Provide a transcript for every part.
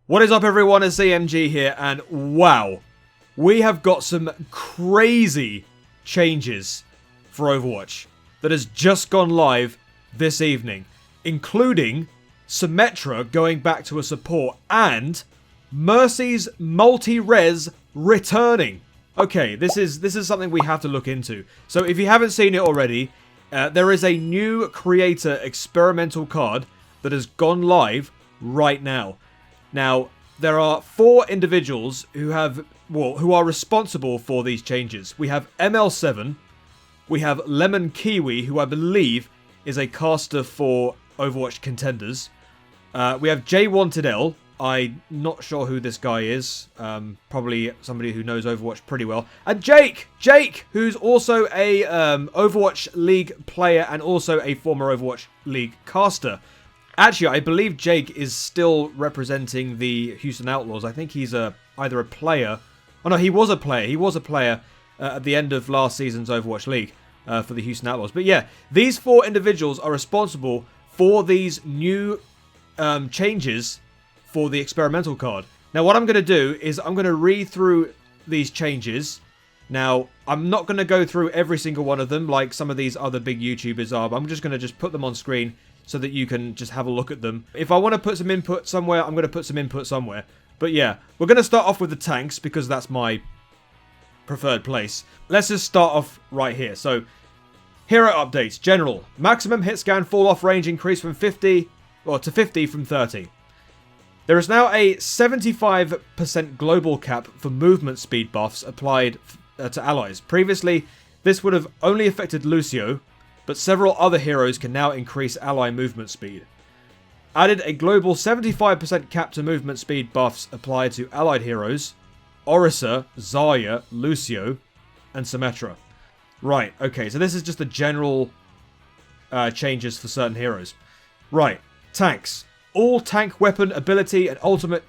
What is up everyone, it's CMG here, and wow, we have got some crazy changes for Overwatch that has just gone live this evening, including Symmetra going back to a support and Mercy's multi-res returning. Okay, this is something we have to look into. So if you haven't seen it already, there is a new creator experimental card that has gone live right now. Now, there are 4 individuals who are responsible for these changes. We have ML7, we have Lemon Kiwi, who I believe is a caster for Overwatch contenders. We have J Wanted L. I'm not sure who this guy is. Probably somebody who knows Overwatch pretty well. And Jake, who's also a Overwatch League player and also a former Overwatch League caster. Actually, I believe Jake is still representing the Houston Outlaws. I think he's either a player. Oh no, he was a player. He was a player at the end of last season's Overwatch League for the Houston Outlaws. But yeah, these 4 individuals are responsible for these new changes for the experimental card. Now, what I'm going to do is I'm going to read through these changes. Now, I'm not going to go through every single one of them like some of these other big YouTubers are. But I'm just going to put them on screen so that you can just have a look at them. If I want to put some input somewhere, I'm going to put some input somewhere. But yeah, we're going to start off with the tanks because that's my preferred place. Let's just start off right here. So, hero updates. General. Maximum hit scan fall off range increased from 50 to 50 from 30. There is now a 75% global cap for movement speed buffs applied to allies. Previously, this would have only affected Lucio, but several other heroes can now increase ally movement speed. Added a global 75% cap to movement speed buffs applied to allied heroes, Orisa, Zarya, Lucio, and Symmetra. Right, okay, so this is just the general changes for certain heroes. Right, tanks. All tank weapon ability and ultimate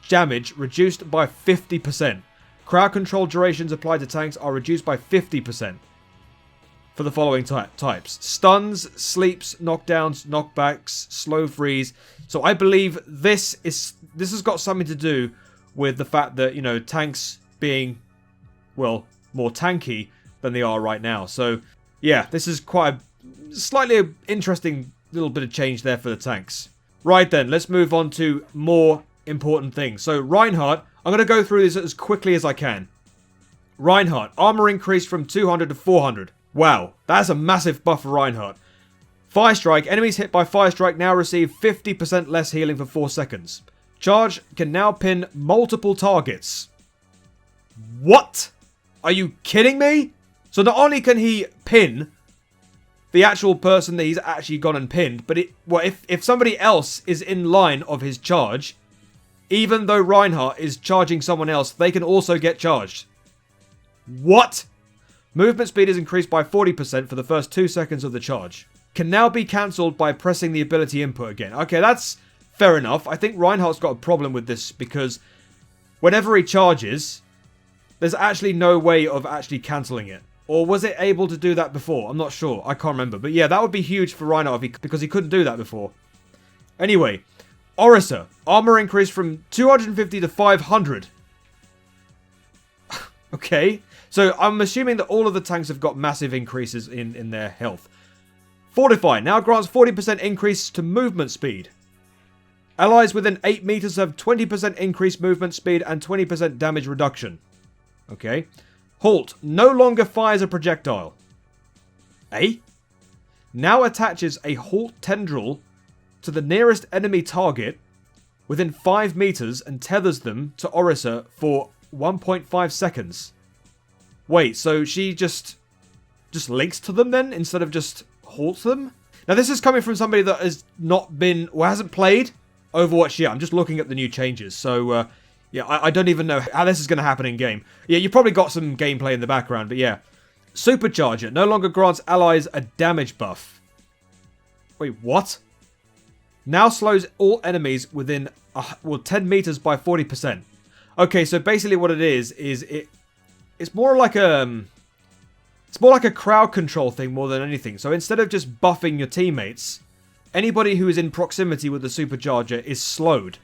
damage reduced by 50%. Crowd control durations applied to tanks are reduced by 50%. For the following types. Stuns, sleeps, knockdowns, knockbacks, slow freeze. So I believe this has got something to do with the fact that, you know, tanks being, well, more tanky than they are right now. So, yeah, this is quite a slightly interesting little bit of change there for the tanks. Right then, let's move on to more important things. So, Reinhardt, I'm going to go through this as quickly as I can. Reinhardt, armor increased from 200 to 400. Wow, that's a massive buff for Reinhardt. Fire Strike, enemies hit by Fire Strike now receive 50% less healing for 4 seconds. Charge can now pin multiple targets. What? Are you kidding me? So not only can he pin the actual person that he's actually gone and pinned, but if somebody else is in line of his charge, even though Reinhardt is charging someone else, they can also get charged. What? Movement speed is increased by 40% for the first 2 seconds of the charge. Can now be cancelled by pressing the ability input again. Okay, that's fair enough. I think Reinhardt's got a problem with this because whenever he charges, there's actually no way of actually cancelling it. Or was it able to do that before? I'm not sure. I can't remember. But yeah, that would be huge for Reinhardt because he couldn't do that before. Anyway, Orisa. Armor increased from 250 to 500. Okay. So I'm assuming that all of the tanks have got massive increases in their health. Fortify now grants 40% increase to movement speed. Allies within 8 meters have 20% increased movement speed and 20% damage reduction. Okay. Halt no longer fires a projectile. Now attaches a halt tendril to the nearest enemy target within 5 meters and tethers them to Orisa for 1.5 seconds. Wait, so she just links to them then instead of just halts them? Now this is coming from somebody that has hasn't played Overwatch yet. I'm just looking at the new changes. So yeah, I don't even know how this is going to happen in game. Yeah, you probably got some gameplay in the background, but yeah. Supercharger no longer grants allies a damage buff. Wait, what? Now slows all enemies within 10 meters by 40%. Okay, so basically what it is it's more like a crowd control thing more than anything. So instead of just buffing your teammates, anybody who is in proximity with the supercharger is slowed.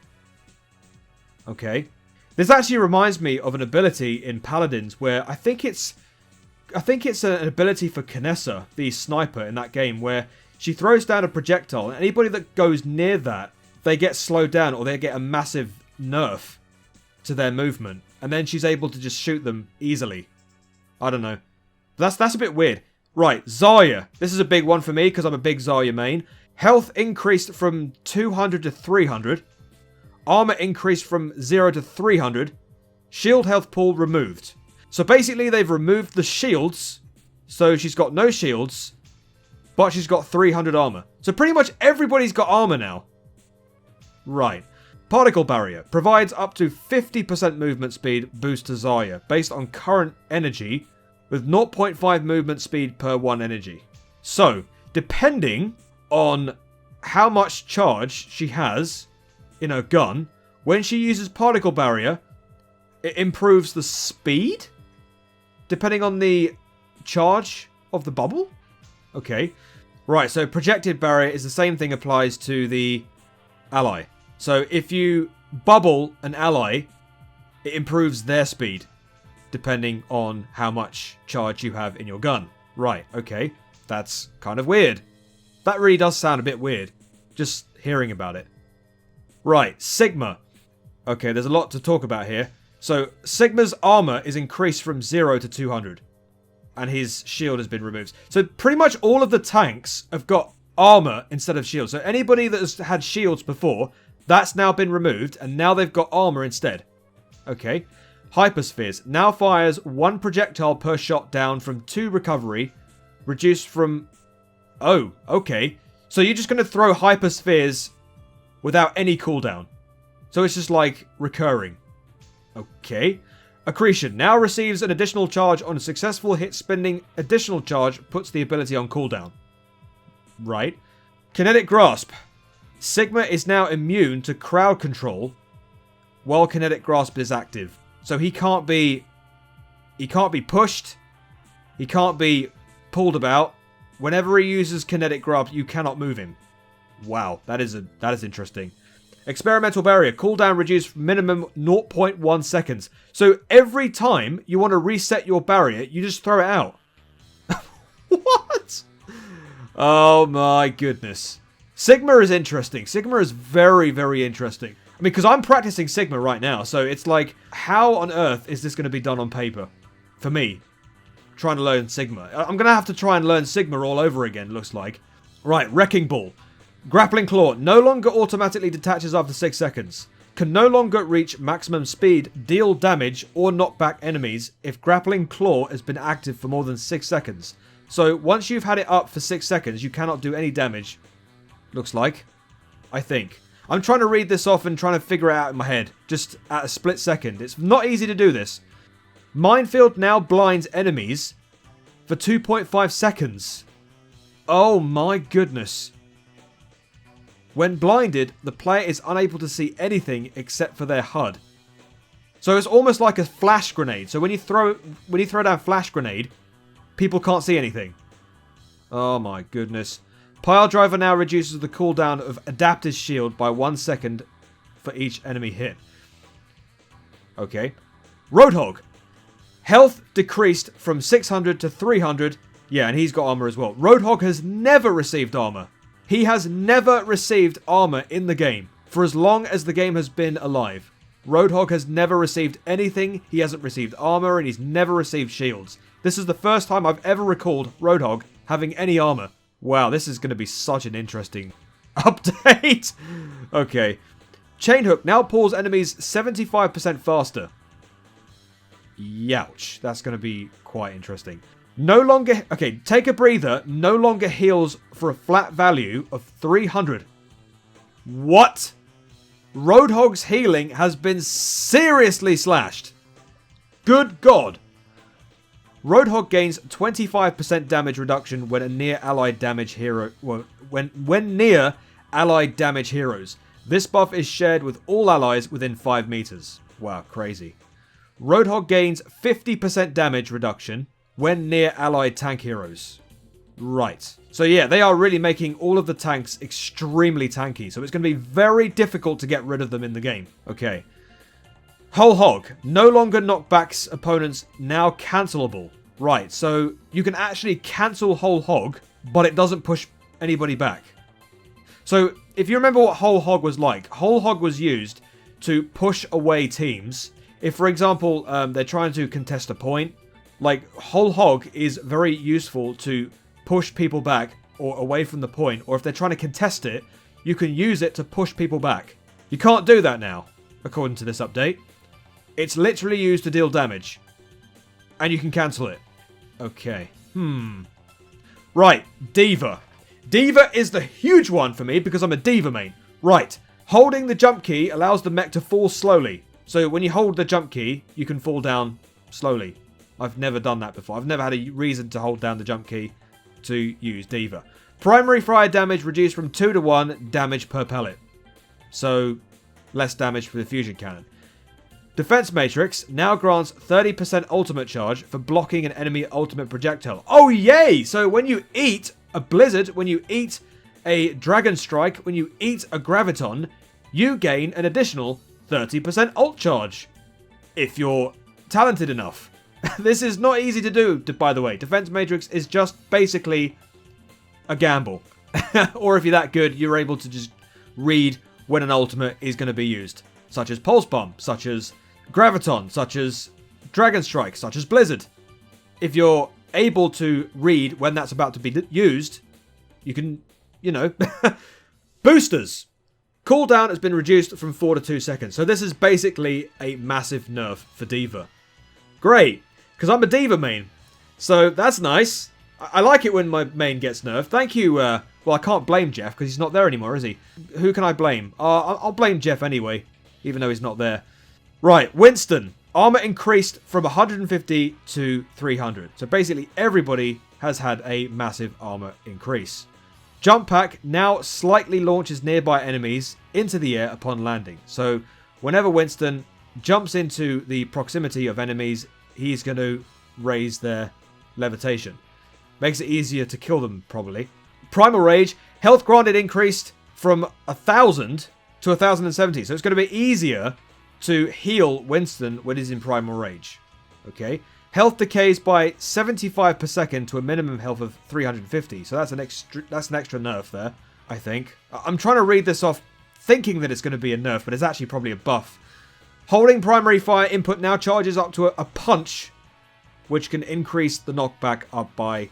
Okay. This actually reminds me of an ability in Paladins where I think it's an ability for Kinessa, the sniper in that game, where she throws down a projectile, and anybody that goes near that, they get slowed down or they get a massive nerf to their movement, and then she's able to just shoot them easily. I don't know. That's a bit weird. Right, Zarya. This is a big one for me because I'm a big Zarya main. Health increased from 200 to 300. Armor increased from 0 to 300. Shield health pool removed. So basically they've removed the shields. So she's got no shields. But she's got 300 armor. So pretty much everybody's got armor now. Right. Particle Barrier provides up to 50% movement speed boost to Zarya based on current energy with 0.5 movement speed per 1 energy. So, depending on how much charge she has in her gun, when she uses Particle Barrier, it improves the speed depending on the charge of the bubble? Okay. Right, so Projected Barrier is the same thing applies to the ally. So if you bubble an ally, it improves their speed, depending on how much charge you have in your gun. Right, okay. That's kind of weird. That really does sound a bit weird, just hearing about it. Right, Sigma. Okay, there's a lot to talk about here. So, Sigma's armor is increased from 0 to 200. And his shield has been removed. So, pretty much all of the tanks have got armor instead of shields. So, anybody that has had shields before, that's now been removed, and now they've got armor instead. Okay. Hyperspheres. Now fires 1 projectile per shot down from 2 recovery. Reduced from... Oh, okay. So you're just going to throw hyperspheres without any cooldown. So it's just like recurring. Okay. Accretion. Now receives an additional charge on a successful hit. Spending additional charge puts the ability on cooldown. Right. Kinetic Grasp. Sigma is now immune to crowd control while Kinetic Grasp is active. So he can't be pushed. He can't be pulled about. Whenever he uses Kinetic Grasp, you cannot move him. Wow, that is interesting. Experimental Barrier. Cooldown reduced minimum 0.1 seconds. So every time you want to reset your barrier, you just throw it out. What? Oh my goodness. Sigma is interesting. Sigma is very, very interesting. I mean, because I'm practicing Sigma right now, so it's like, how on earth is this going to be done on paper? For me, trying to learn Sigma. I'm going to have to try and learn Sigma all over again, looks like. Right, Wrecking Ball. Grappling Claw. No longer automatically detaches after 6 seconds. Can no longer reach maximum speed, deal damage, or knock back enemies if Grappling Claw has been active for more than 6 seconds. So, once you've had it up for 6 seconds, you cannot do any damage. Looks like. I think. I'm trying to read this off and trying to figure it out in my head. Just at a split second. It's not easy to do this. Minefield now blinds enemies for 2.5 seconds. Oh my goodness. When blinded, the player is unable to see anything except for their HUD. So it's almost like a flash grenade. So when you throw down flash grenade, people can't see anything. Oh my goodness. Pile Driver now reduces the cooldown of Adapter's shield by 1 second for each enemy hit. Okay. Roadhog. Health decreased from 600 to 300. Yeah, and he's got armor as well. Roadhog has never received armor. He has never received armor in the game. For as long as the game has been alive. Roadhog has never received anything. He hasn't received armor and he's never received shields. This is the first time I've ever recalled Roadhog having any armor. Wow, this is going to be such an interesting update. Okay. Chainhook now pulls enemies 75% faster. Youch. That's going to be quite interesting. No longer... Okay, take a breather. No longer heals for a flat value of 300. What? Roadhog's healing has been seriously slashed. Good God. Roadhog gains 25% damage reduction when a near allied damage hero... when near allied damage heroes. This buff is shared with all allies within 5 meters. Wow, crazy. Roadhog gains 50% damage reduction when near allied tank heroes. Right. So yeah, they are really making all of the tanks extremely tanky. So it's going to be very difficult to get rid of them in the game. Okay. Whole Hog. No longer knockbacks opponents, now cancelable. Right, so you can actually cancel Whole Hog, but it doesn't push anybody back. So if you remember what Whole Hog was like, Whole Hog was used to push away teams. If, for example, they're trying to contest a point, like Whole Hog is very useful to push people back or away from the point, or if they're trying to contest it, you can use it to push people back. You can't do that now, according to this update. It's literally used to deal damage. And you can cancel it. Okay. Right, D.Va. D.Va is the huge one for me because I'm a D.Va main. Right, holding the jump key allows the mech to fall slowly. So when you hold the jump key, you can fall down slowly. I've never done that before. I've never had a reason to hold down the jump key to use D.Va. Primary fire damage reduced from 2 to 1 damage per pellet. So, less damage for the fusion cannon. Defense Matrix now grants 30% ultimate charge for blocking an enemy ultimate projectile. Oh, yay! So when you eat a Blizzard, when you eat a Dragon Strike, when you eat a Graviton, you gain an additional 30% ult charge. If you're talented enough. This is not easy to do, by the way. Defense Matrix is just basically a gamble. Or if you're that good, you're able to just read when an ultimate is going to be used. Such as Pulse Bomb, such as Graviton, such as Dragon Strike, such as Blizzard. If you're able to read when that's about to be used, you can, you know, boosters. Cooldown has been reduced from 4 to 2 seconds. So this is basically a massive nerf for D.Va. Great, because I'm a D.Va main. So that's nice. I like it when my main gets nerfed. Thank you. Well, I can't blame Jeff because he's not there anymore, is he? Who can I blame? I'll blame Jeff anyway, even though he's not there. Right, Winston. Armor increased from 150 to 300. So basically everybody has had a massive armor increase. Jump Pack now slightly launches nearby enemies into the air upon landing. So whenever Winston jumps into the proximity of enemies, he's going to raise their levitation. Makes it easier to kill them, probably. Primal Rage. Health granted increased from 1,000 to 1,070. So it's going to be easier to heal Winston when he's in Primal Rage. Okay. Health decays by 75 per second to a minimum health of 350. So that's an extra nerf there, I think. I'm trying to read this off thinking that it's going to be a nerf, but it's actually probably a buff. Holding primary fire input now charges up to a punch, which can increase the knockback up by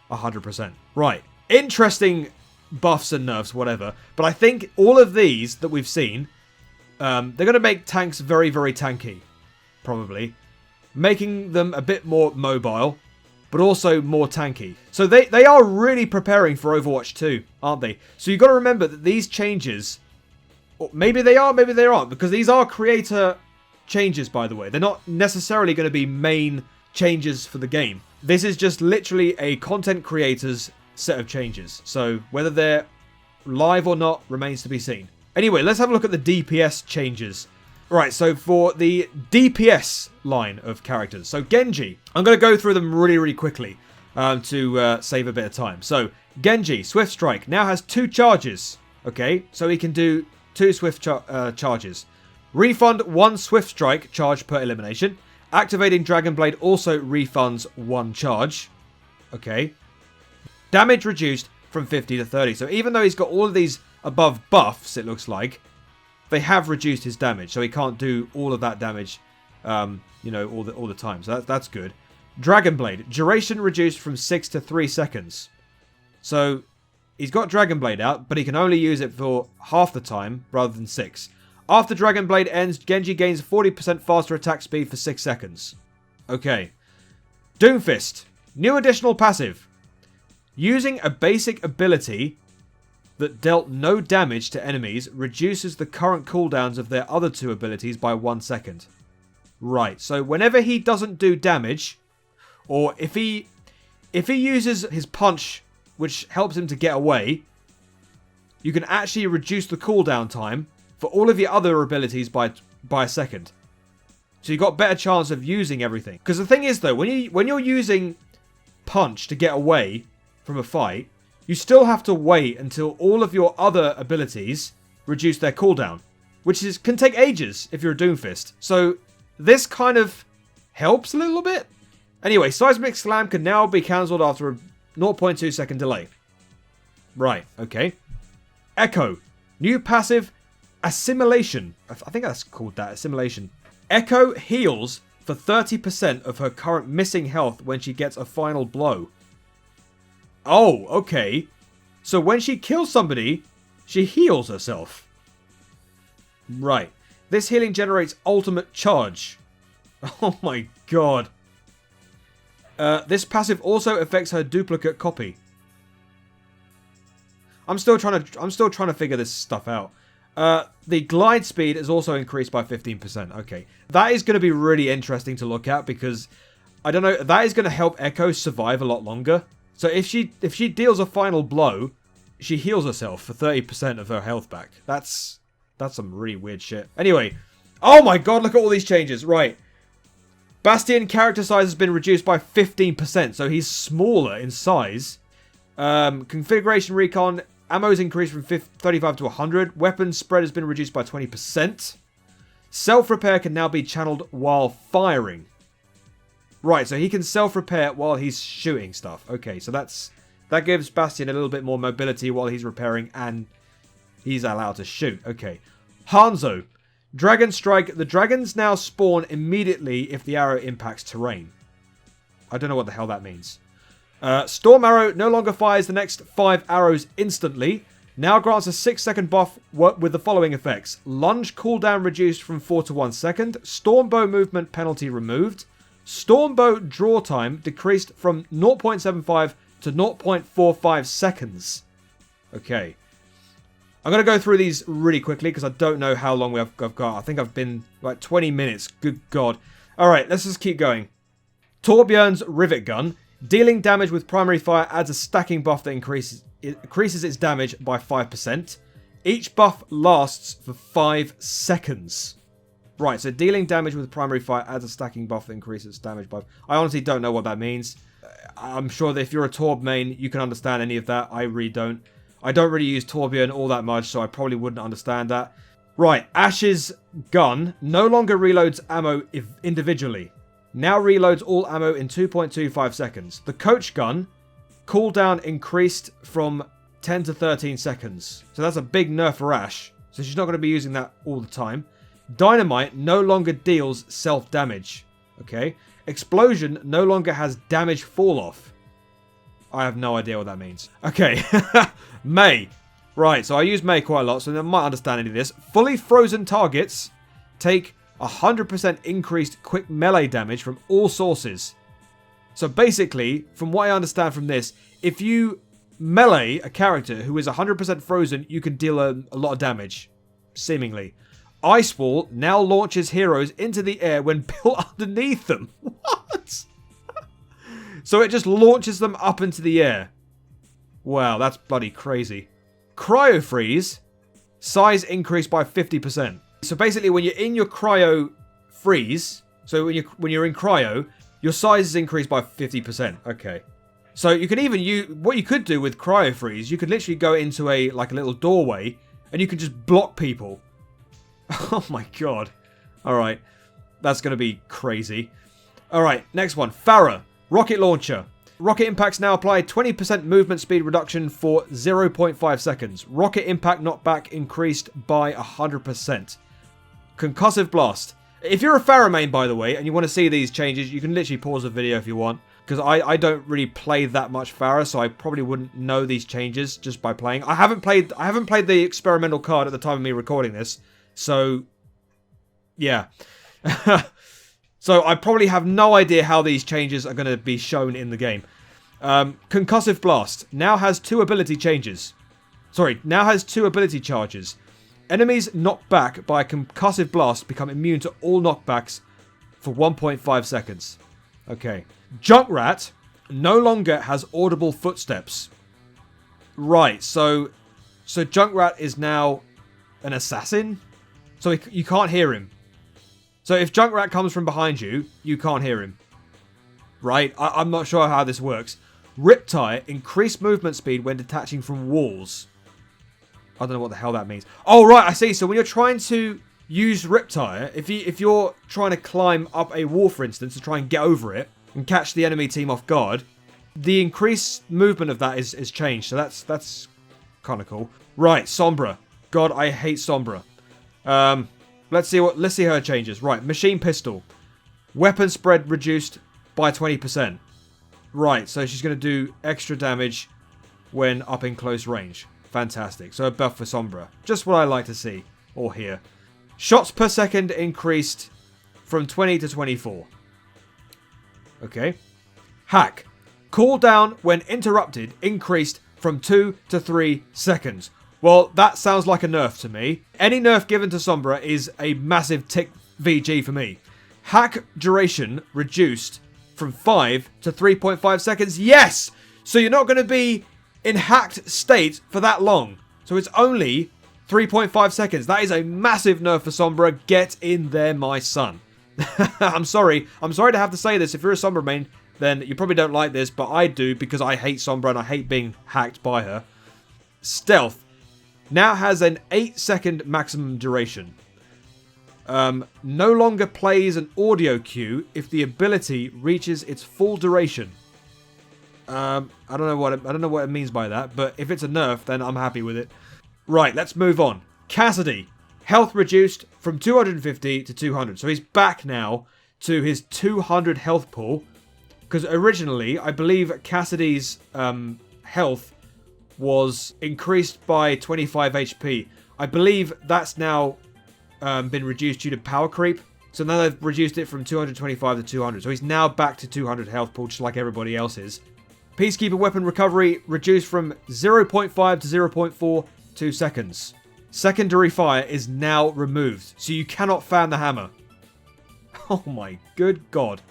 100%. Right. Interesting buffs and nerfs, whatever. But I think all of these that we've seen, they're going to make tanks very, very tanky. Probably. Making them a bit more mobile, but also more tanky. So they are really preparing for Overwatch 2, aren't they? So you've got to remember that these changes, or maybe they are, maybe they aren't, because these are creator changes, by the way. They're not necessarily going to be main changes for the game. This is just literally a content creator's set of changes. So whether they're live or not remains to be seen. Anyway, let's have a look at the DPS changes. Right, so for the DPS line of characters. So Genji, I'm going to go through them really, really quickly to save a bit of time. So Genji, Swift Strike, now has 2 charges. Okay, so he can do 2 Swift charges. Refund 1 Swift Strike charge per elimination. Activating Dragon Blade also refunds 1 charge. Okay. Damage reduced from 50 to 30. So even though he's got all of these above buffs, it looks like, they have reduced his damage. So he can't do all of that damage, you know, all the time. So that's good. Dragon Blade. Duration reduced from 6 to 3 seconds. So he's got Dragon Blade out, but he can only use it for half the time rather than 6. After Dragon Blade ends, Genji gains 40% faster attack speed for 6 seconds. Okay. Doomfist. New additional passive. Using a basic ability that dealt no damage to enemies reduces the current cooldowns of their other 2 abilities by 1 second. Right, so whenever he doesn't do damage, or if he uses his punch, which helps him to get away, you can actually reduce the cooldown time for all of your other abilities by a second. So you've got better chance of using everything. Because the thing is though, when you're using punch to get away from a fight, you still have to wait until all of your other abilities reduce their cooldown. can take ages if you're a Doomfist. So this kind of helps a little bit. Anyway, Seismic Slam can now be cancelled after a 0.2 second delay. Right, okay. Echo. New passive, Assimilation. I think that's called that, Assimilation. Echo heals for 30% of her current missing health when she gets a final blow. Oh, okay. So when she kills somebody, she heals herself. Right. This healing generates ultimate charge. Oh my god. This passive also affects her duplicate copy. I'm still trying to figure this stuff out. The glide speed is also increased by 15%. Okay. That is going to be really interesting to look at because I don't know, that is going to help Echo survive a lot longer. So if she deals a final blow, she heals herself for 30% of her health back. That's some really weird shit. Anyway, oh my god, look at all these changes. Right. Bastion character size has been reduced by 15%, so he's smaller in size. Configuration recon, ammo's increased from 35 to 100. Weapon spread has been reduced by 20%. Self-repair can now be channeled while firing. Right, so he can self-repair while he's shooting stuff. Okay, so that gives Bastion a little bit more mobility while he's repairing and he's allowed to shoot. Okay. Hanzo. Dragon Strike. The dragons now spawn immediately if the arrow impacts terrain. I don't know what the hell that means. Storm Arrow no longer fires the next 5 arrows instantly. Now grants a 6-second buff with the following effects. Lunge cooldown reduced from 4 to 1 second. Stormbow movement penalty removed. Stormbow draw time decreased from 0.75 to 0.45 seconds. Okay. I'm going to go through these really quickly because I don't know how long I've got. I think I've been like 20 minutes. Good God. Alright, let's just keep going. Torbjorn's Rivet Gun. Dealing damage with primary fire adds a stacking buff that increases its damage by 5%. Each buff lasts for 5 seconds. Right, so dealing damage with primary fire adds a stacking buff that increases damage by... I honestly don't know what that means. I'm sure that if you're a Torb main, you can understand any of that. I really don't. I don't really use Torbjorn all that much, so I probably wouldn't understand that. Right, Ashe's gun no longer reloads ammo individually. Now reloads all ammo in 2.25 seconds. The coach gun, cooldown increased from 10 to 13 seconds. So that's a big nerf for Ashe. So she's not going to be using that all the time. Dynamite no longer deals self-damage. Okay. Explosion no longer has damage fall-off. I have no idea what that means. Okay. Mei. Right, so I use Mei quite a lot, so I might understand any of this. Fully frozen targets take 100% increased quick melee damage from all sources. So basically, from what I understand from this, if you melee a character who is 100% frozen, you can deal a lot of damage. Seemingly. Ice Wall now launches heroes into the air when built underneath them. What? So it just launches them up into the air. Wow, that's bloody crazy. Cryo Freeze. Size increased by 50%. So basically when you're in your cryo freeze, so when you're in cryo, your size is increased by 50%. Okay. So you can even use, what you could do with cryo freeze, you could literally go into a little doorway and you can just block people. Oh my god. Alright. That's going to be crazy. Alright, next one. Pharah. Rocket Launcher. Rocket impacts now apply 20% movement speed reduction for 0.5 seconds. Rocket impact knockback increased by 100%. Concussive Blast. If you're a Pharah main, by the way, and you want to see these changes, you can literally pause the video if you want. Because I don't really play that much Pharah, so I probably wouldn't know these changes just by playing. I haven't played the experimental card at the time of me recording this. So, yeah. So, I probably have no idea how these changes are going to be shown in the game. Concussive Blast now has 2 ability changes. Sorry, now has 2 ability charges. Enemies knocked back by a Concussive Blast become immune to all knockbacks for 1.5 seconds. Okay. Junkrat no longer has audible footsteps. Right, so Junkrat is now an assassin? So you can't hear him. So if Junkrat comes from behind you, you can't hear him. Right? I'm not sure how this works. Riptide, increased movement speed when detaching from walls. I don't know what the hell that means. Oh, right, I see. So when you're trying to use Riptire, if you're trying to climb up a wall, for instance, to try and get over it and catch the enemy team off guard, the increased movement of that is changed. So that's kind of cool. Right, Sombra. God, I hate Sombra. Let's see her changes. Right, machine pistol. Weapon spread reduced by 20%. Right, so she's going to do extra damage when up in close range. Fantastic. So a buff for Sombra. Just what I like to see or hear. Shots per second increased from 20 to 24. Okay. Hack. Cooldown when interrupted increased from 2 to 3 seconds. Well, that sounds like a nerf to me. Any nerf given to Sombra is a massive tick VG for me. Hack duration reduced from 5 to 3.5 seconds. Yes! So you're not going to be in hacked state for that long. So it's only 3.5 seconds. That is a massive nerf for Sombra. Get in there, my son. I'm sorry. I'm sorry to have to say this. If you're a Sombra main, then you probably don't like this, but I do because I hate Sombra and I hate being hacked by her. Stealth now has an 8-second maximum duration. No longer plays an audio cue if the ability reaches its full duration. I don't know what it means by that, but if it's a nerf, then I'm happy with it. Right, let's move on. Cassidy, health reduced from 250 to 200. So he's back now to his 200 health pool. Because originally, I believe Cassidy's health was increased by 25 HP. I believe that's now been reduced due to power creep. So now they've reduced it from 225 to 200. So he's now back to 200 health pool, just like everybody else is. Peacekeeper weapon recovery reduced from 0.5 to 0.42 seconds. Secondary fire is now removed, so you cannot fan the hammer. Oh my good god.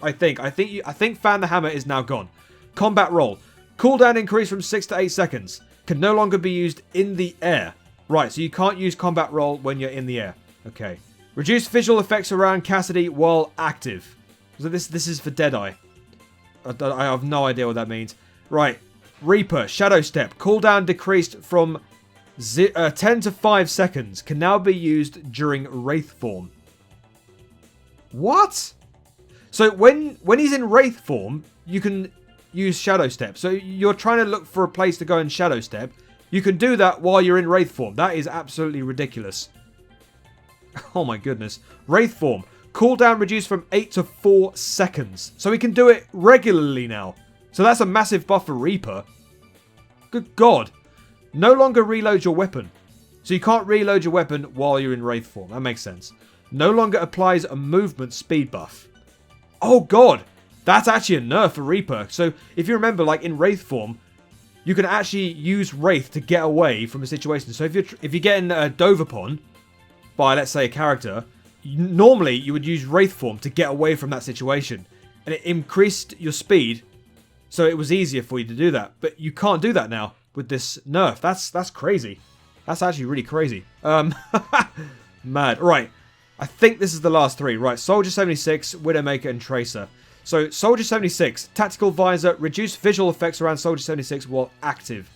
I think fan the hammer is now gone. Combat roll. Cooldown increased from 6 to 8 seconds. Can no longer be used in the air. Right, so you can't use combat roll when you're in the air. Okay. Reduce visual effects around Cassidy while active. So this is for Deadeye. I have no idea what that means. Right. Reaper. Shadow Step. Cooldown decreased from 10 to 5 seconds. Can now be used during Wraith form. What? So when he's in Wraith form, you can use Shadow Step. So you're trying to look for a place to go in Shadow Step. You can do that while you're in Wraith form. That is absolutely ridiculous. Oh my goodness. Wraith form. Cooldown reduced from 8 to 4 seconds. So we can do it regularly now. So that's a massive buff for Reaper. Good god. No longer reload your weapon. So you can't reload your weapon while you're in Wraith form. That makes sense. No longer applies a movement speed buff. Oh god. That's actually a nerf for Reaper. So if you remember, like in Wraith form, you can actually use Wraith to get away from a situation. So if you're getting dove upon by, let's say, a character, normally you would use Wraith form to get away from that situation. And it increased your speed, so it was easier for you to do that. But you can't do that now with this nerf. That's crazy. That's actually really crazy. Mad. Right. I think this is the last three. Right. Soldier 76, Widowmaker, and Tracer. So, Soldier 76, Tactical Visor, reduce visual effects around Soldier 76 while active.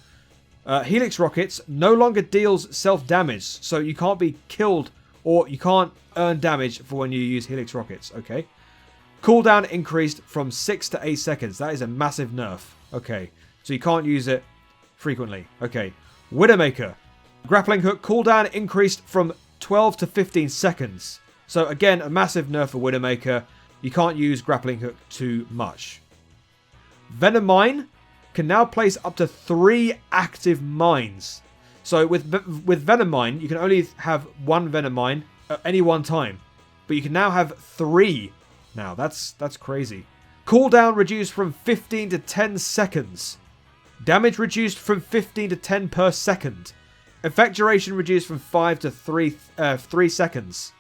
Helix Rockets no longer deals self-damage, so you can't be killed or you can't earn damage for when you use Helix Rockets, okay? Cooldown increased from 6 to 8 seconds. That is a massive nerf. Okay, so you can't use it frequently. Okay, Widowmaker. Grappling Hook cooldown increased from 12 to 15 seconds. So again, a massive nerf for Widowmaker. You can't use Grappling Hook too much. Venom Mine can now place up to 3 active mines. So with Venom Mine, you can only have 1 Venom Mine at any one time. But you can now have 3 now. That's crazy. Cooldown reduced from 15 to 10 seconds. Damage reduced from 15 to 10 per second. Effect duration reduced from 5 to 3 seconds.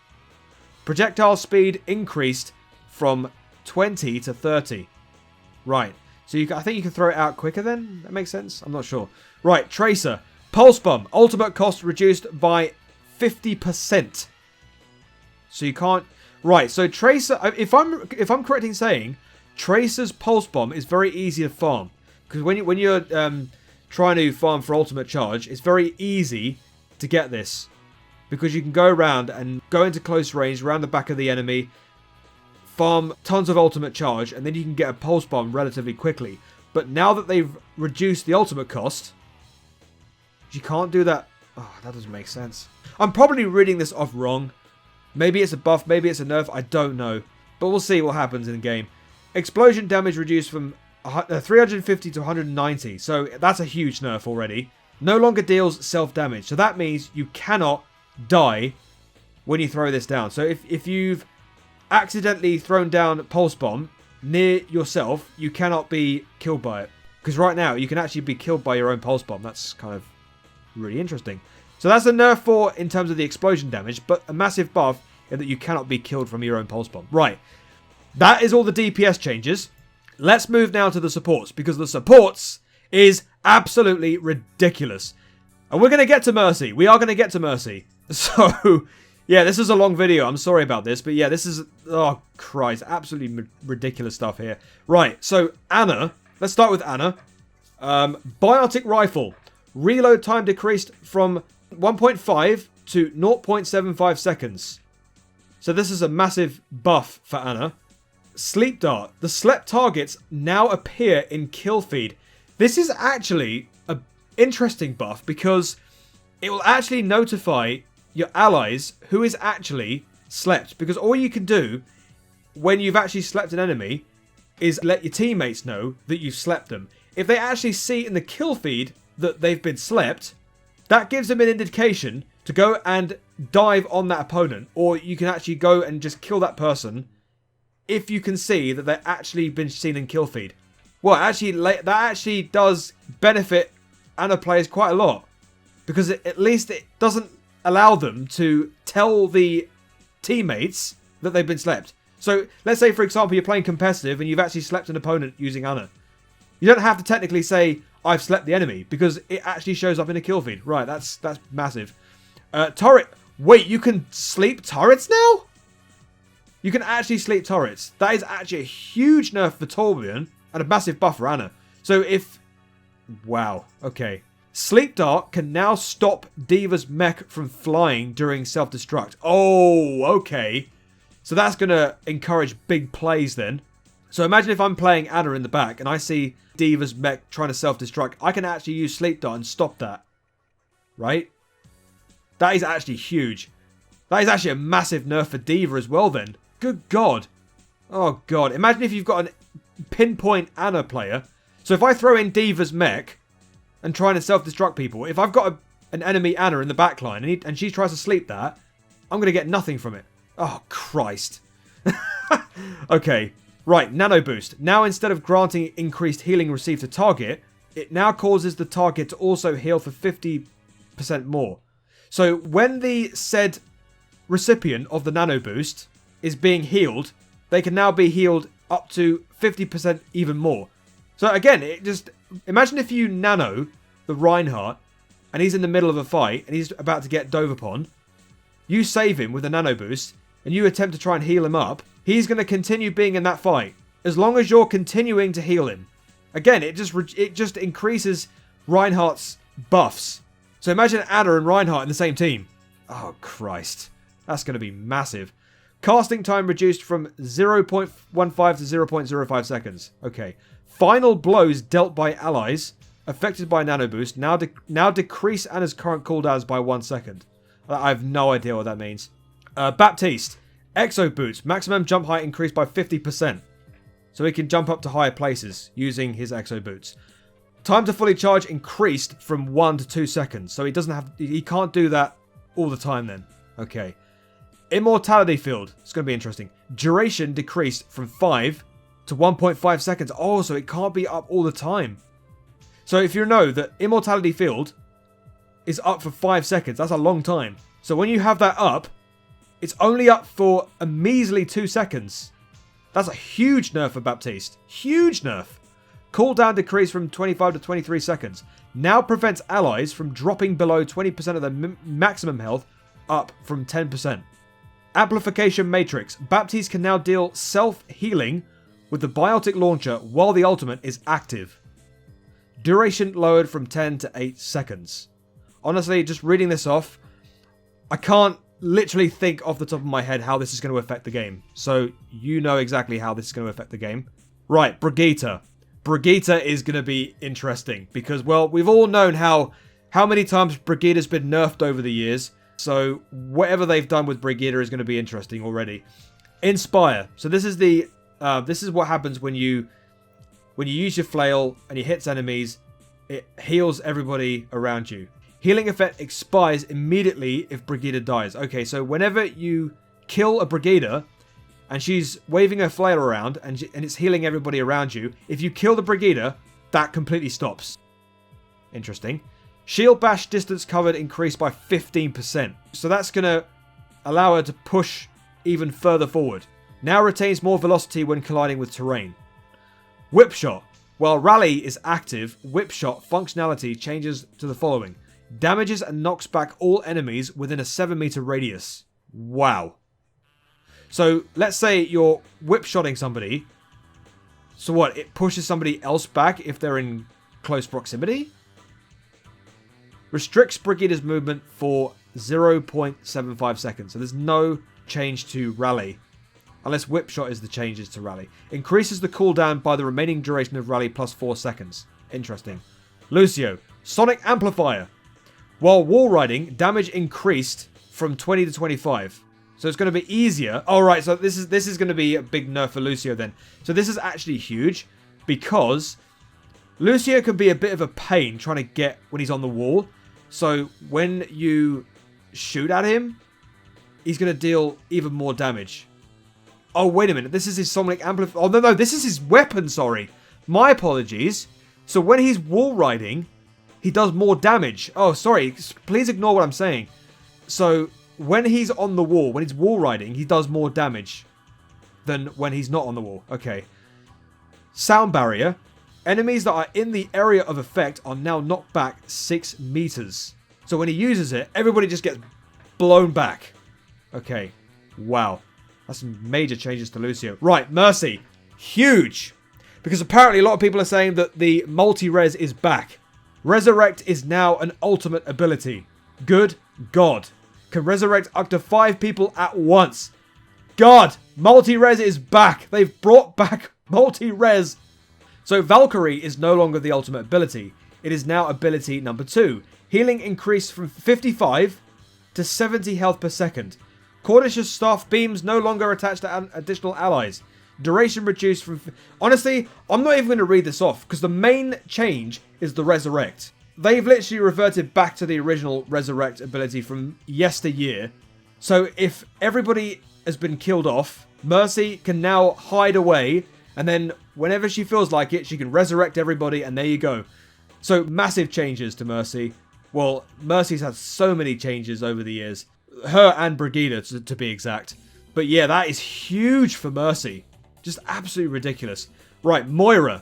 Projectile speed increased from 20 to 30. Right. So I think you can throw it out quicker then? That makes sense? I'm not sure. Right. Tracer. Pulse Bomb. Ultimate cost reduced by 50%. So you can't... Right. So Tracer... If I'm correct in saying, Tracer's Pulse Bomb is very easy to farm. Because when you're trying to farm for ultimate charge, it's very easy to get this. Because you can go around and go into close range, around the back of the enemy, farm tons of ultimate charge, and then you can get a pulse bomb relatively quickly. But now that they've reduced the ultimate cost, you can't do that. Oh, that doesn't make sense. I'm probably reading this off wrong. Maybe it's a buff, maybe it's a nerf, I don't know. But we'll see what happens in the game. Explosion damage reduced from 350 to 190, so that's a huge nerf already. No longer deals self-damage, so that means you cannot die when you throw this down. So if you've accidentally thrown down a pulse bomb near yourself, you cannot be killed by it. Because right now, you can actually be killed by your own pulse bomb. That's kind of really interesting. So that's a nerf for in terms of the explosion damage, but a massive buff in that you cannot be killed from your own pulse bomb. Right. That is all the DPS changes. Let's move now to the supports, because the supports is absolutely ridiculous. And we're going to get to Mercy. We are going to get to Mercy. So, yeah, this is a long video. I'm sorry about this. But yeah, this is, oh, Christ, absolutely ridiculous stuff here. Right, so Ana. Let's start with Ana. Biotic Rifle. Reload time decreased from 1.5 to 0.75 seconds. So this is a massive buff for Ana. Sleep Dart. The slept targets now appear in kill feed. This is actually an interesting buff because it will actually notify your allies who is actually slept. Because all you can do when you've actually slept an enemy is let your teammates know that you've slept them. If they actually see in the kill feed that they've been slept, that gives them an indication to go and dive on that opponent. Or you can actually go and just kill that person if you can see that they've actually been seen in kill feed. Well, actually, that actually does benefit Ana players quite a lot. Because at least it doesn't allow them to tell the teammates that they've been slept. So, let's say, for example, you're playing competitive and you've actually slept an opponent using Ana. You don't have to technically say, I've slept the enemy, because it actually shows up in a kill feed. Right, that's massive. Turret. Wait, you can sleep turrets now? You can actually sleep turrets. That is actually a huge nerf for Torbjorn and a massive buff for Ana. So if... Wow, okay. Sleep Dart can now stop D.Va's mech from flying during self-destruct. Oh, okay. So that's going to encourage big plays then. So imagine if I'm playing Ana in the back and I see D.Va's mech trying to self-destruct. I can actually use Sleep Dart and stop that. Right? That is actually huge. That is actually a massive nerf for D.Va as well then. Good God. Oh God. Imagine if you've got a pinpoint Ana player. So if I throw in D.Va's mech and trying to self-destruct people, if I've got an enemy Ana in the backline and she tries to sleep that, I'm going to get nothing from it. Oh, Christ. Okay. Right, Nano Boost. Now instead of granting increased healing received to target, it now causes the target to also heal for 50% more. So when the said recipient of the Nano Boost is being healed, they can now be healed up to 50% even more. So again, it just... Imagine if you nano the Reinhardt and he's in the middle of a fight and he's about to get dove upon. You save him with a nano boost and you attempt to try and heal him up. He's going to continue being in that fight as long as you're continuing to heal him. Again, it just increases Reinhardt's buffs. So imagine Ana and Reinhardt in the same team. Oh, Christ. That's going to be massive. Casting time reduced from 0.15 to 0.05 seconds. Okay. Final blows dealt by allies affected by Nano Boost now decrease Ana's current cooldowns by 1 second. I have no idea what that means. Baptiste. Exo Boots. Maximum jump height increased by 50%. So he can jump up to higher places using his Exo Boots. Time to fully charge increased from 1 to 2 seconds. So he can't do that all the time then. Okay. Immortality Field. It's going to be interesting. Duration decreased from 5 to 1.5 seconds. Oh, so it can't be up all the time. So if you know that Immortality Field is up for 5 seconds, that's a long time. So when you have that up, it's only up for a measly 2 seconds. That's a huge nerf for Baptiste. Huge nerf. Cooldown decreased from 25 to 23 seconds. Now prevents allies from dropping below 20% of their maximum health, up from 10%. Amplification Matrix. Baptiste can now deal self-healing with the Biotic Launcher while the ultimate is active. Duration lowered from 10 to 8 seconds. Honestly, just reading this off, I can't literally think off the top of my head how this is going to affect the game. So you know exactly how this is going to affect the game. Right, Brigitte. Brigitte is going to be interesting because, well, we've all known how many times Brigitte has been nerfed over the years. So whatever they've done with Brigitte is going to be interesting already. Inspire. So this is the this is what happens when you use your flail and you hit enemies. It heals everybody around you. Healing effect expires immediately if Brigitte dies. Okay, so whenever you kill a Brigitte and she's waving her flail around and it's healing everybody around you, if you kill the Brigitte, that completely stops. Interesting. Shield bash distance covered increased by 15%. So that's going to allow her to push even further forward. Now retains more velocity when colliding with terrain. Whip shot. While rally is active, whip shot functionality changes to the following. Damages and knocks back all enemies within a 7-meter radius. Wow. So let's say you're whip-shotting somebody. So what? It pushes somebody else back if they're in close proximity? Restricts Brigitte's movement for 0.75 seconds. So there's no change to rally. Unless whip shot is the changes to rally. Increases the cooldown by the remaining duration of rally plus 4 seconds. Interesting. Lucio. Sonic Amplifier. While wall riding, damage increased from 20 to 25. So it's going to be easier. All right, so this is going to be a big nerf for Lucio then. So this is actually huge because Lucio can be a bit of a pain trying to get when he's on the wall. So when you shoot at him, he's going to deal even more damage. Oh, wait a minute. This is his Sonic Amplifier. Oh, no, this is his weapon, sorry. My apologies. So when he's wall riding, he does more damage. Oh, sorry. Please ignore what I'm saying. So when he's on the wall, when he's wall riding, he does more damage than when he's not on the wall. Okay. Sound barrier. Enemies that are in the area of effect are now knocked back 6 meters. So when he uses it, everybody just gets blown back. Okay. Wow. That's some major changes to Lucio. Right, Mercy. Huge. Because apparently a lot of people are saying that the multi-res is back. Resurrect is now an ultimate ability. Good God. Can resurrect up to 5 people at once. God, multi-res is back. They've brought back multi-res. So Valkyrie is no longer the ultimate ability. It is now ability number 2. Healing increased from 55 to 70 health per second. Cordish's staff beams no longer attached to additional allies. Duration reduced from... Honestly, I'm not even going to read this off because the main change is the resurrect. They've literally reverted back to the original resurrect ability from yesteryear. So if everybody has been killed off, Mercy can now hide away, and then whenever she feels like it, she can resurrect everybody, and there you go. So massive changes to Mercy. Well, Mercy's had so many changes over the years. Her and Brigitte, to be exact. But yeah, that is huge for Mercy. Just absolutely ridiculous. Right, Moira.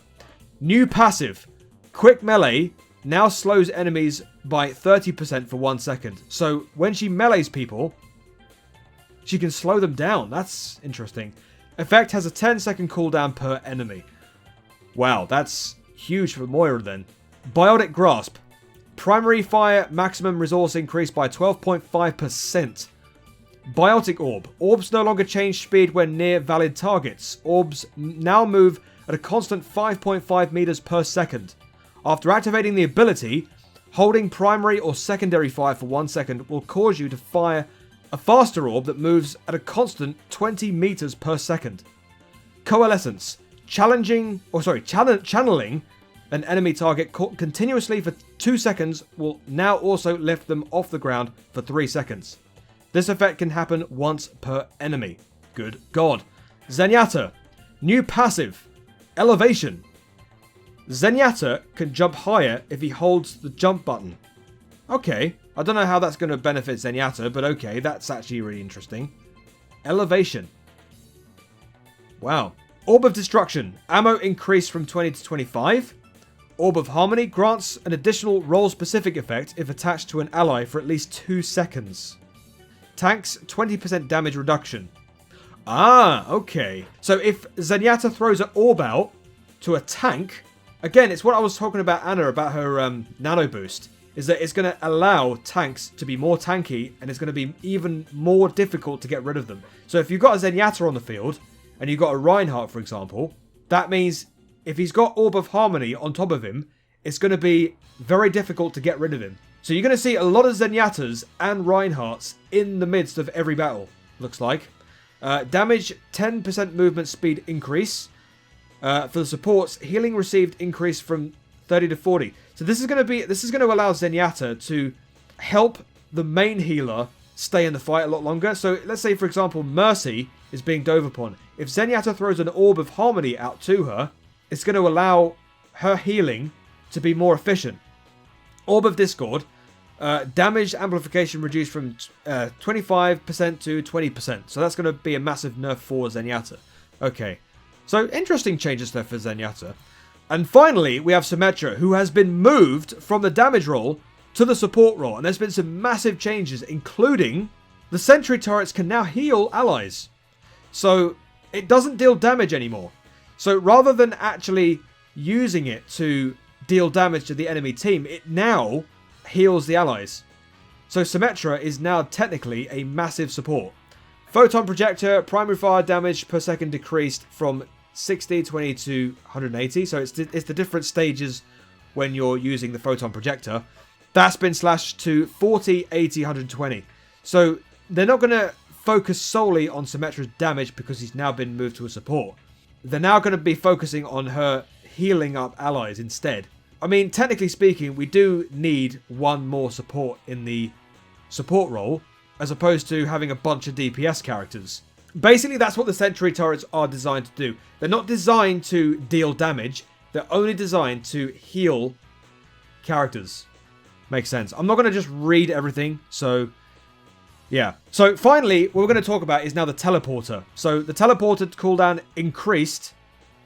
New passive. Quick melee now slows enemies by 30% for 1 second. So when she melees people, she can slow them down. That's interesting. Effect has a 10-second cooldown per enemy. Wow, that's huge for Moira then. Biotic Grasp. Primary fire maximum resource increased by 12.5%. Biotic Orb. Orbs no longer change speed when near valid targets. Orbs now move at a constant 5.5 meters per second. After activating the ability, holding primary or secondary fire for 1 second will cause you to fire a faster orb that moves at a constant 20 meters per second. Coalescence. Channeling an enemy target continuously for 2 seconds will now also lift them off the ground for 3 seconds. This effect can happen once per enemy. Good God. Zenyatta. New passive. Elevation. Zenyatta can jump higher if he holds the jump button. Okay. I don't know how that's going to benefit Zenyatta, but okay. That's actually really interesting. Elevation. Wow. Orb of Destruction. Ammo increased from 20 to 25. Orb of Harmony grants an additional role-specific effect if attached to an ally for at least 2 seconds. Tanks 20% damage reduction. Ah, okay. So if Zenyatta throws an orb out to a tank, Again, it's what I was talking about Anna, about her nano boost, is that it's going to allow tanks to be more tanky, and it's going to be even more difficult to get rid of them. So if you've got a Zenyatta on the field, and you've got a Reinhardt, for example, that means if he's got Orb of Harmony on top of him, it's going to be very difficult to get rid of him. So you're going to see a lot of Zenyatas and Reinhardts in the midst of every battle, looks like. Damage, 10% movement speed increase. For the supports, healing received increase from 30 to 40. So this is going to allow Zenyatta to help the main healer stay in the fight a lot longer. So let's say, for example, Mercy is being dove upon. If Zenyatta throws an Orb of Harmony out to her, it's going to allow her healing to be more efficient. Orb of Discord, damage amplification reduced from 25% to 20%. So that's going to be a massive nerf for Zenyatta. Okay, so interesting changes there for Zenyatta. And finally, we have Symmetra, who has been moved from the damage role to the support role. And there's been some massive changes, including the sentry turrets can now heal allies. So it doesn't deal damage anymore. So rather than actually using it to deal damage to the enemy team, it now heals the allies. So Symmetra is now technically a massive support. Photon projector, primary fire damage per second decreased from 60, 20 to 180. So it's the different stages when you're using the photon projector. That's been slashed to 40, 80, 120. So they're not going to focus solely on Symmetra's damage because he's now been moved to a support. They're now going to be focusing on her healing up allies instead. I mean, technically speaking, we do need one more support in the support role, as opposed to having a bunch of DPS characters. Basically, that's what the sentry turrets are designed to do. They're not designed to deal damage. They're only designed to heal characters. Makes sense. I'm not going to just read everything, so yeah. So finally, what we're going to talk about is now the teleporter. So the teleporter cooldown increased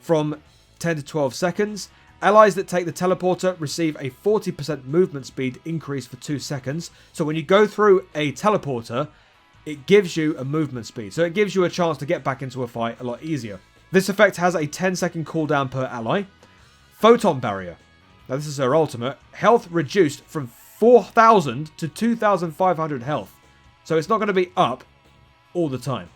from 10 to 12 seconds. Allies that take the teleporter receive a 40% movement speed increase for 2 seconds. So when you go through a teleporter, it gives you a movement speed. So it gives you a chance to get back into a fight a lot easier. This effect has a 10-second cooldown per ally. Photon barrier. Now this is her ultimate. Health reduced from 4,000 to 2,500 health. So it's not going to be up all the time.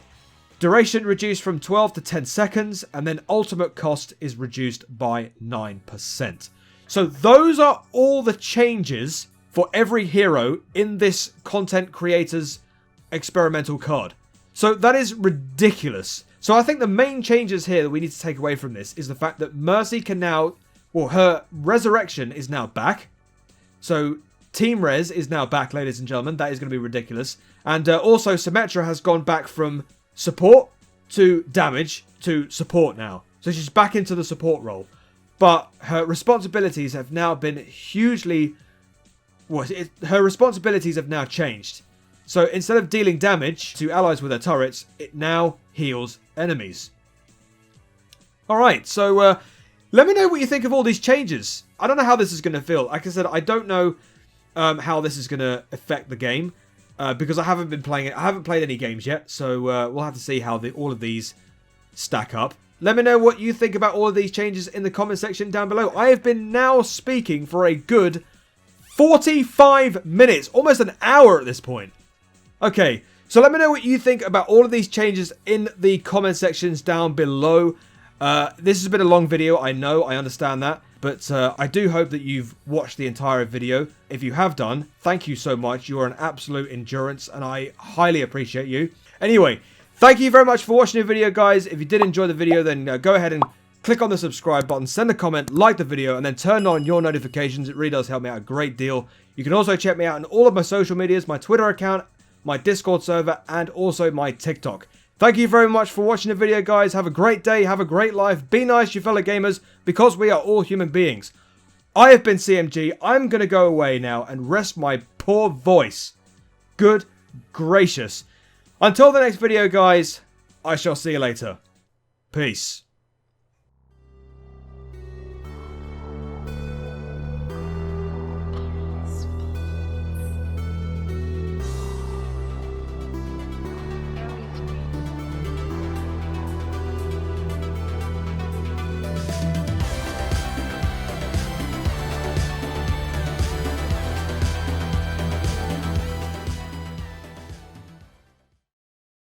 Duration reduced from 12 to 10 seconds, and then ultimate cost is reduced by 9%. So those are all the changes for every hero in this content creator's experimental card. So that is ridiculous. So I think the main changes here that we need to take away from this is the fact that Mercy can now, well, her resurrection is now back. So Team Res is now back, ladies and gentlemen. That is going to be ridiculous. And also Symmetra has gone back from support to damage to support now. So she's back into the support role. But her responsibilities have now been hugely... her responsibilities have now changed. So instead of dealing damage to allies with her turrets, it now heals enemies. Alright, so let me know what you think of all these changes. I don't know how this is going to feel. Like I said, I don't know how this is going to affect the game. Because I haven't been playing it. I haven't played any games yet, so we'll have to see how all of these stack up. Let me know what you think about all of these changes in the comment section down below. I have been now speaking for a good 45 minutes, almost an hour at this point. Okay, so let me know what you think about all of these changes in the comment sections down below. This has been a long video, I know, I understand that. But I do hope that you've watched the entire video. If you have done, thank you so much. You are an absolute endurance, and I highly appreciate you. Anyway, thank you very much for watching the video, guys. If you did enjoy the video, then go ahead and click on the subscribe button, send a comment, like the video, and then turn on your notifications. It really does help me out a great deal. You can also check me out on all of my social medias, my Twitter account, my Discord server, and also my TikTok. Thank you very much for watching the video, guys. Have a great day. Have a great life. Be nice, you fellow gamers, because we are all human beings. I have been CMG. I'm going to go away now and rest my poor voice. Good gracious. Until the next video, guys, I shall see you later. Peace.